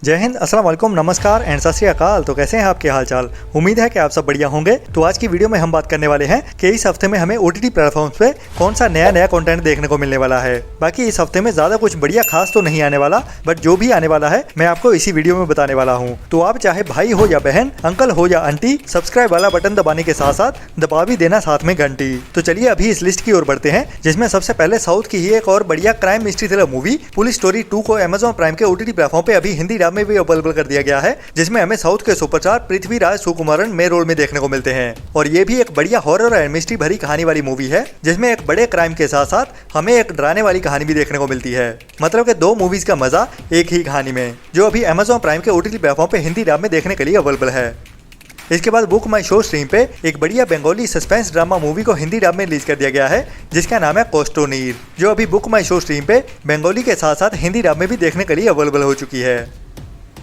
जय हिंद, अस्सलाम वालेकुम, नमस्कार एंड सत श्री अकाल। तो कैसे हैं आपके हाल चाल। उम्मीद है कि आप सब बढ़िया होंगे। तो आज की वीडियो में हम बात करने वाले हैं कि इस हफ्ते में हमें OTT प्लेटफॉर्म्स पे कौन सा नया कंटेंट देखने को मिलने वाला है। बाकी इस हफ्ते में ज्यादा कुछ बढ़िया खास तो नहीं आने वाला, बट जो भी आने वाला है मैं आपको इसी वीडियो में बताने वाला हूँ। तो आप चाहे भाई हो या बहन, अंकल हो या आंटी, सब्सक्राइब वाला बटन दबाने के साथ साथ दबा भी देना साथ में घंटी। तो चलिए अभी इस लिस्ट की ओर बढ़ते हैं, जिसमें सबसे पहले साउथ की ही एक और बढ़िया crime mystery thriller movie police story 2 को अमेज़न प्राइम के OTT प्लेटफॉर्म पे अभी हिंदी डब में भी अवेलेबल कर दिया गया है, जिसमें हमें साउथ के superstar Prithviraj Sukumaran main role में देखने को मिलते हैं। और ये भी एक बढ़िया हॉरर एंड मिस्ट्री भरी कहानी वाली मूवी है, जिसमें एक बड़े क्राइम के साथ साथ हमें एक डराने वाली कहानी भी देखने को मिलती है। मतलब कि दो मूवीज का मजा एक ही कहानी में, जो अभी अमेज़न प्राइम के OTT प्लेटफॉर्म पे हिंदी डब में देखने के लिए अवेलेबल है। इसके बाद बुक माई शो स्ट्रीम पे एक बढ़िया बंगाली सस्पेंस ड्रामा मूवी को हिंदी डब में रिलीज कर दिया गया है, जिसका नाम है कोस्टोनीर, जो अभी बुक माई शो स्ट्रीम पे बंगाली के साथ साथ हिंदी डब में भी देखने के लिए अवेलेबल हो चुकी है।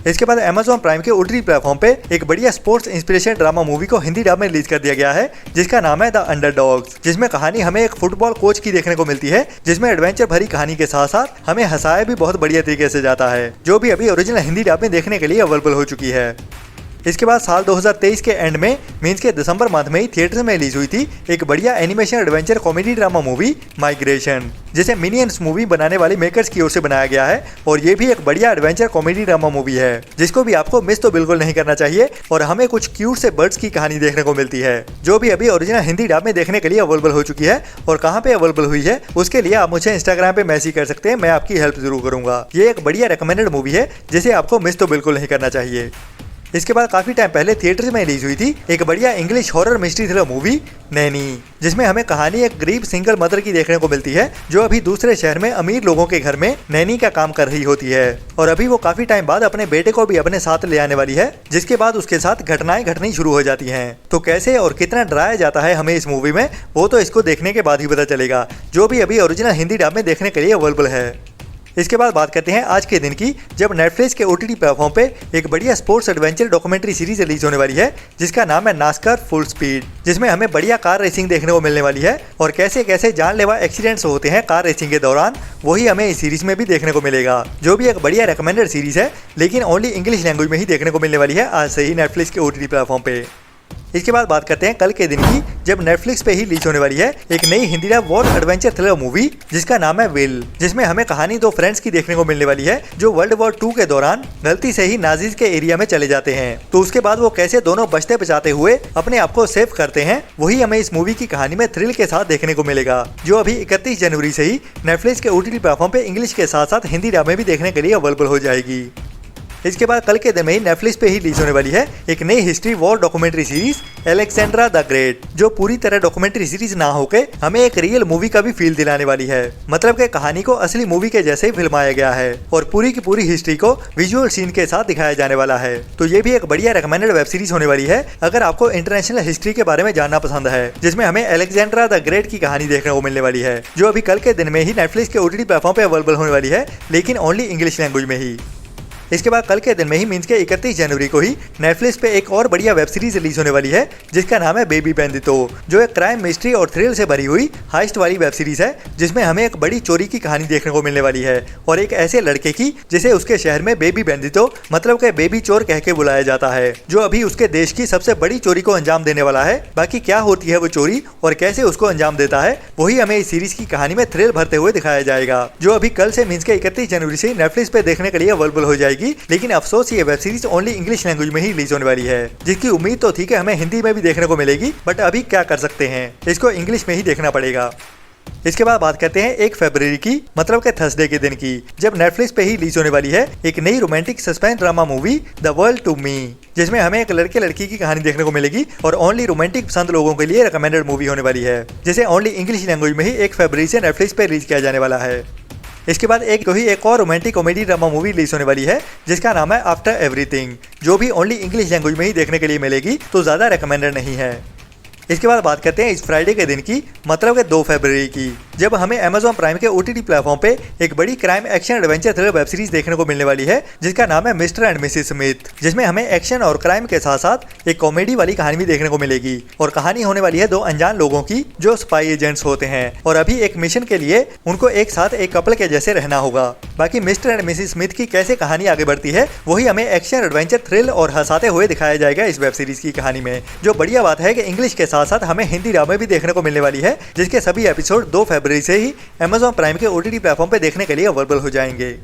इसके बाद अमेज़न प्राइम के OTT प्लेटफॉर्म पे एक बढ़िया स्पोर्ट्स इंस्पिरेशन ड्रामा मूवी को हिंदी डब में रिलीज कर दिया गया है, जिसका नाम है द अंडरडॉग्स, जिसमें कहानी हमें एक फुटबॉल कोच की देखने को मिलती है, जिसमें एडवेंचर भरी कहानी के साथ साथ हमें हंसाया भी बहुत बढ़िया तरीके से जाता है, जो भी अभी ओरिजिनल हिंदी डब में देखने के लिए अवेलेबल हो चुकी है। इसके बाद साल 2023 के एंड में मींस के दिसंबर मंथ में ही थिएटर में रिलीज हुई थी एक बढ़िया animation adventure comedy drama movie migration, जिसे मिनियंस मूवी बनाने वाले मेकर्स की ओर से बनाया गया है। और ये भी एक बढ़िया एडवेंचर कॉमेडी ड्रामा मूवी है, जिसको भी आपको मिस तो बिल्कुल नहीं करना चाहिए। और हमें कुछ क्यूट से बर्ड्स की कहानी देखने को मिलती है, जो भी अभी ओरिजिनल हिंदी डब में देखने के लिए अवेलेबल हो चुकी है। और कहाँ पे अवेलेबल हुई है उसके लिए आप मुझे इंस्टाग्राम पे मैसेज कर सकते हैं, मैं आपकी हेल्प जरूर करूंगा। ये एक बढ़िया रिकमेंडेड मूवी है, जिसे आपको मिस तो बिल्कुल नहीं करना चाहिए। इसके बाद काफी टाइम पहले थिएटर में रिलीज हुई थी एक बढ़िया English horror mystery thriller movie Naini, जिसमें हमें कहानी एक गरीब सिंगल मदर की देखने को मिलती है, जो अभी दूसरे शहर में अमीर लोगों के घर में नैनी का काम कर रही होती है। और अभी वो काफी टाइम बाद अपने बेटे को भी अपने साथ ले आने वाली है, जिसके बाद उसके साथ घटनाएं घटनी शुरू हो जाती हैं। तो कैसे और कितना डराया जाता है हमें इस मूवी में, वो तो इसको देखने के बाद ही पता चलेगा, जो भी अभी ओरिजिनल हिंदी डब में देखने के लिए अवेलेबल है। इसके बाद बात करते हैं आज के दिन की, जब नेटफ्लिक्स के OTT प्लेटफॉर्म पे एक बढ़िया sports adventure documentary series release होने वाली है, जिसका नाम है नास्कार फुल स्पीड, जिसमें हमें बढ़िया कार रेसिंग देखने को मिलने वाली है। और कैसे कैसे जानलेवा एक्सीडेंट्स होते हैं कार रेसिंग के दौरान, वही हमें इस सीरीज में भी देखने को मिलेगा, जो भी एक बढ़िया रिकमेंडेड सीरीज है, लेकिन ओनली इंग्लिश लैंग्वेज में ही देखने को मिलने वाली है आज से ही नेटफ्लिक्स के OTT प्लेटफॉर्म पे। इसके बाद बात करते हैं कल के दिन की, जब नेटफ्लिक्स पे ही रिलीज होने वाली है एक नई Hindi dub war adventure thriller movie, जिसका नाम है विल, जिसमें हमें कहानी दो फ्रेंड्स की देखने को मिलने वाली है, जो वर्ल्ड वॉर 2 के दौरान गलती से ही नाजीज के एरिया में चले जाते हैं। तो उसके बाद वो कैसे दोनों बचते बचाते हुए अपने आप को सेव करते हैं, वही हमें इस मूवी की कहानी में थ्रिल के साथ देखने को मिलेगा, जो अभी 31 जनवरी से ही नेटफ्लिक्स के OTT प्लेटफॉर्म पे इंग्लिश के साथ साथ हिंदी डब में भी देखने के लिए अवेलेबल हो जाएगी। इसके बाद कल के दिन में ही नेटफ्लिक्स पे ही रिलीज होने वाली है एक नई history war documentary series Alexandra the great, जो पूरी तरह डॉक्यूमेंट्री सीरीज ना होके हमें एक रियल मूवी का भी फील दिलाने वाली है। मतलब कि कहानी को असली मूवी के जैसे ही फिल्माया गया है और पूरी की पूरी हिस्ट्री को विजुअल सीन के साथ दिखाया जाने वाला है। तो ये भी एक बढ़िया रिकमेंडेड वेब सीरीज होने वाली है, अगर आपको इंटरनेशनल हिस्ट्री के बारे में जानना पसंद है, जिसमें हमें एलेक्सेंड्रा द ग्रेट की कहानी देखने को मिलने वाली है, जो अभी कल के दिन में ही नेटफ्लिक्स के OTT प्लेटफॉर्म पे अवेलेबल होने वाली है, लेकिन ओनली इंग्लिश लैंग्वेज में ही। इसके बाद कल के दिन में ही मींस के 31 जनवरी को ही नेटफ्लिक्स पे एक और बढ़िया वेब सीरीज रिलीज होने वाली है, जिसका नाम है बेबी बैंडितो, जो एक क्राइम मिस्ट्री और थ्रिल से भरी हुई हाइस्ट वाली वेब सीरीज है, जिसमें हमें एक बड़ी चोरी की कहानी देखने को मिलने वाली है, और एक ऐसे लड़के की जिसे उसके शहर में बेबी बैंडितो मतलब के बेबी चोर कह के बुलाया जाता है, जो अभी उसके देश की सबसे बड़ी चोरी को अंजाम देने वाला है। बाकी क्या होती है वो चोरी और कैसे उसको अंजाम देता है, वही हमें इस सीरीज की कहानी में थ्रिल भरते हुए दिखाया जाएगा, जो अभी कल से मींस के 31 जनवरी से नेटफ्लिक्स पे देखने के लिए अवेलेबल हो जाएगी। लेकिन अफसोस ये web series only English language में ही रिलीज होने वाली है, जिसकी उम्मीद तो थी कि हमें हिंदी में भी देखने को मिलेगी, बट अभी क्या कर सकते हैं, इसको इंग्लिश में ही देखना पड़ेगा। इसके बाद बात करते हैं 1 फरवरी की, मतलब के थर्सडे के दिन की, जब नेटफ्लिक्स पे ही रिलीज होने वाली है एक नई romantic suspense drama movie the world to me, जिसमें हमें एक लड़के लड़की की कहानी देखने को मिलेगी और ओनली रोमांटिक पसंद लोगों के लिए रिकमेंडेड मूवी होने वाली है, जिसे ओनली इंग्लिश लैंग्वेज में ही 1 फरवरी से नेटफ्लिक्स पे रिलीज किया जाने वाला है। इसके बाद एक और romantic comedy drama movie release होने वाली है, जिसका नाम है आफ्टर एवरीथिंग, जो भी ओनली इंग्लिश लैंग्वेज में ही देखने के लिए मिलेगी, तो ज़्यादा रिकमेंडेड नहीं है। इसके बाद बात करते हैं इस फ्राइडे के दिन की, मतलब के 2 फरवरी की, जब हमें Amazon प्राइम के OTT प्लेटफॉर्म पे एक बड़ी crime action adventure thriller web series देखने को मिलने वाली है, जिसका नाम है मिस्टर एंड मिसेस स्मिथ, जिसमें हमें एक्शन और क्राइम के साथ साथ एक कॉमेडी वाली कहानी भी देखने को मिलेगी। और कहानी होने वाली है दो अनजान लोगों की जो स्पाई एजेंट्स होते हैं और अभी एक मिशन के लिए उनको एक साथ एक कपल के जैसे रहना होगा। बाकी मिस्टर एंड मिसेस स्मिथ की कैसे कहानी आगे बढ़ती है वही हमें एक्शन एडवेंचर थ्रिल और हंसाते हुए दिखाया जाएगा इस वेब सीरीज की कहानी में। जो बढ़िया बात है कि इंग्लिश के साथ साथ हमें हिंदी ड्रामे भी देखने को मिलने वाली है, जिसके सभी एपिसोड 2 फरवरी से ही Amazon प्राइम के OTT प्लेटफॉर्म पे देखने के लिए अवेलेबल हो जाएंगे।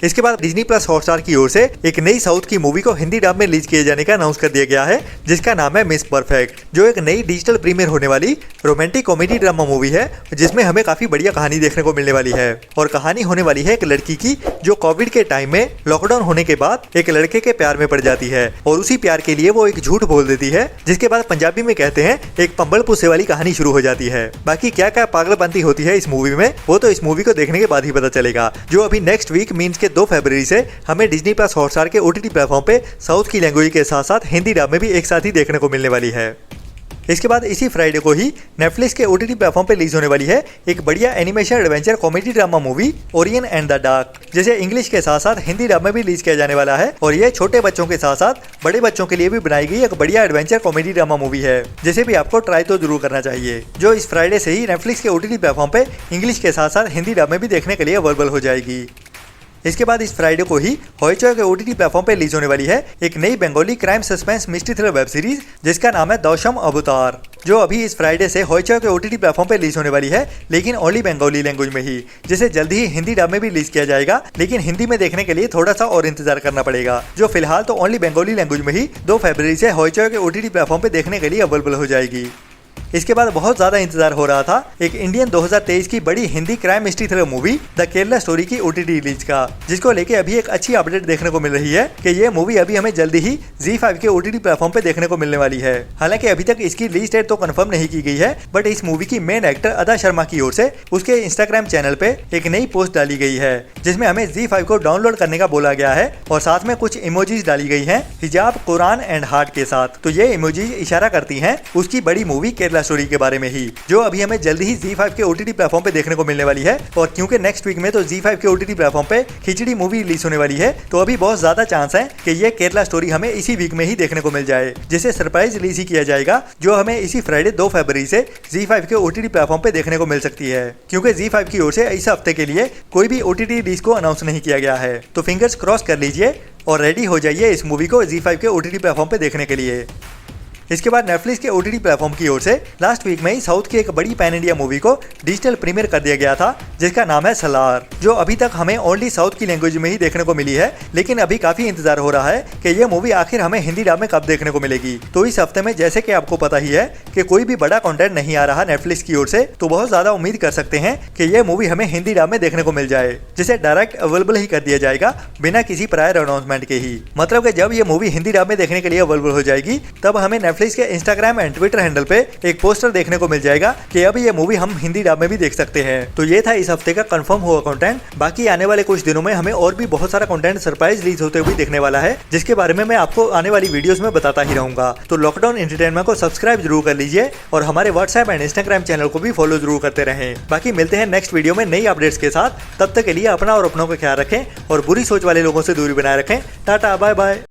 इसके बाद डिज्नी प्लस हॉटस्टार की ओर से एक नई साउथ की मूवी को हिंदी डब में रिलीज किए जाने का अनाउंस कर दिया गया है, जिसका नाम है मिस परफेक्ट, जो एक नई डिजिटल प्रीमियर होने वाली रोमांटिक कॉमेडी ड्रामा मूवी है, जिसमें हमें काफी बढ़िया कहानी देखने को मिलने वाली है। और कहानी होने वाली है एक लड़की की जो कोविड के टाइम में लॉकडाउन होने के बाद एक लड़के के प्यार में पड़ जाती है और उसी प्यार के लिए वो एक झूठ बोल देती है, जिसके बाद पंजाबी में कहते हैं एक पंबल पुस्से वाली कहानी शुरू हो जाती है। बाकी क्या क्या पागलपंती होती है इस मूवी में वो तो इस मूवी को देखने के बाद ही पता चलेगा, जो अभी नेक्स्ट वीक मींस के 2 फरवरी से हमें डिज्नी प्लस हॉटस्टार के OTT प्लेटफॉर्म पे साउथ की लैंग्वेज के साथ साथ हिंदी डब में भी एक साथ ही देखने को मिलने वाली है। इसके बाद इसी फ्राइडे को ही नेटफ्लिक्स के OTT प्लेटफॉर्म पे रिलीज होने वाली है एक बढ़िया animation adventure comedy drama movie Orion and the dark, जिसे इंग्लिश के साथ साथ हिंदी डब में भी रिलीज किया जाने वाला है। और ये छोटे बच्चों के साथ साथ बड़े बच्चों के लिए भी बनाई गई एक बढ़िया एडवेंचर कॉमेडी ड्रामा मूवी है, जिसे भी आपको ट्राई तो जरूर करना चाहिए, जो इस फ्राइडे से ही नेटफ्लिक्स के OTT प्लेटफॉर्म पे इंग्लिश के साथ साथ हिंदी डब में भी देखने के लिए अवेलेबल हो जाएगी। इसके बाद इस फ्राइडे को ही हॉइचॉय के OTT प्लेटफॉर्म पे रिलीज होने वाली है एक नई Bengali crime suspense mystery thriller web series, जिसका नाम है दौशम अवतार, जो अभी इस फ्राइडे से हॉइचॉय के OTT प्लेटफॉर्म पे रिलीज होने वाली है, लेकिन ओनली बंगाली लैंग्वेज में ही, जिसे जल्दी ही हिंदी डब में भी रिलीज किया जाएगा, लेकिन हिंदी में देखने के लिए थोड़ा सा और इंतजार करना पड़ेगा, जो फिलहाल तो ओनली बंगाली लैंग्वेज में ही 2 फरवरी से हॉइचॉय के OTT प्लेटफॉर्म पे देखने के लिए अवेलेबल हो जाएगी। इसके बाद बहुत ज्यादा इंतजार हो रहा था एक इंडियन 2023 की बड़ी Hindi crime mystery thriller movie the Kerala story की OTT रिलीज का, जिसको लेके अभी एक अच्छी अपडेट देखने को मिल रही है कि ये मूवी अभी हमें जल्दी ही ZEE5 के OTT प्लेटफॉर्म पे देखने को मिलने वाली है। हालांकि अभी तक इसकी रिलीज डेट तो कंफर्म नहीं की गई है, बट इस मूवी की मेन एक्टर अदा शर्मा की ओर से उसके इंस्टाग्राम चैनल पे एक नई पोस्ट डाली गई है, जिसमें हमें ZEE5 को डाउनलोड करने का बोला गया है और साथ में कुछ इमोजीज डाली गई है हिजाब, कुरान एंड हार्ट के साथ। तो ये इमोजीज इशारा करती है उसकी बड़ी मूवी केरला स्टोरी के बारे में ही, जो अभी हमें जल्दी ही ZEE5 के OTT प्लेटफॉर्म पे देखने को मिलने वाली है। और क्योंकि नेक्स्ट वीक में तो ZEE5 के OTT प्लेटफॉर्म पे खिचड़ी मूवी रिलीज होने वाली है, तो अभी बहुत ज्यादा चांस है कि ये केरला स्टोरी हमें इसी वीक में ही देखने को मिल जाए, जिसे सरप्राइज रिलीज ही किया जाएगा, जो हमें इसी फ्राइडे 2 फरवरी से ZEE5 के OTT प्लेटफॉर्म पे देखने को मिल सकती है, क्योंकि ZEE5 की ओर से इस हफ्ते के लिए कोई भी OTT रिलीज को अनाउंस नहीं किया गया है। तो फिंगर्स क्रॉस कर लीजिए और रेडी हो जाइए इस मूवी को ZEE5 के OTT प्लेटफॉर्म पे देखने के लिए। इसके बाद नेटफ्लिक्स के OTT प्लेटफॉर्म की ओर से लास्ट वीक में ही साउथ की एक बड़ी पैन इंडिया मूवी को डिजिटल प्रीमियर कर दिया गया था, जिसका नाम है सलार, जो अभी तक हमें ओनली साउथ की लैंग्वेज में ही देखने को मिली है, लेकिन अभी काफी इंतजार हो रहा है कि ये मूवी आखिर हमें हिंदी डब में कब देखने को मिलेगी। तो इस हफ्ते में जैसे कि आपको पता ही है कि कोई भी बड़ा कंटेंट नहीं आ रहा नेटफ्लिक्स की ओर से, तो बहुत ज्यादा उम्मीद कर सकते हैं कि ये मूवी हमें हिंदी डब में देखने को मिल जाए, जिसे डायरेक्ट अवेलेबल ही कर दिया जाएगा बिना किसी प्रायर अनाउंसमेंट के ही। मतलब कि जब ये मूवी हिंदी डब में देखने के लिए अवेलेबल हो जाएगी, तब हमें नेटफ्लिक्स के इंस्टाग्राम एंड ट्विटर हैंडल पे एक पोस्टर देखने को मिल जाएगा कि अब ये मूवी हम हिंदी डब में भी देख सकते हैं। तो ये था इस हफ्ते का कंफर्म हुआ कंटेंट। बाकी आने वाले कुछ दिनों में हमें और भी बहुत सारा कंटेंट सरप्राइज रिलीज होते हुए देखने वाला है, जिसके बारे में मैं आपको आने वाली वीडियोस में बताता ही रहूंगा। तो लॉकडाउन एंटरटेनमेंट को सब्सक्राइब जरूर कर लीजिए और हमारे व्हाट्सएप एंड इंस्टाग्राम चैनल को भी फॉलो जरूर करते रहें। बाकी मिलते हैं नेक्स्ट वीडियो में नई अपडेट्स के साथ। तब तक के लिए अपना और अपनों का ख्याल रखें और बुरी सोच वाले लोगों से दूरी बनाए रखें। Tata, bye bye.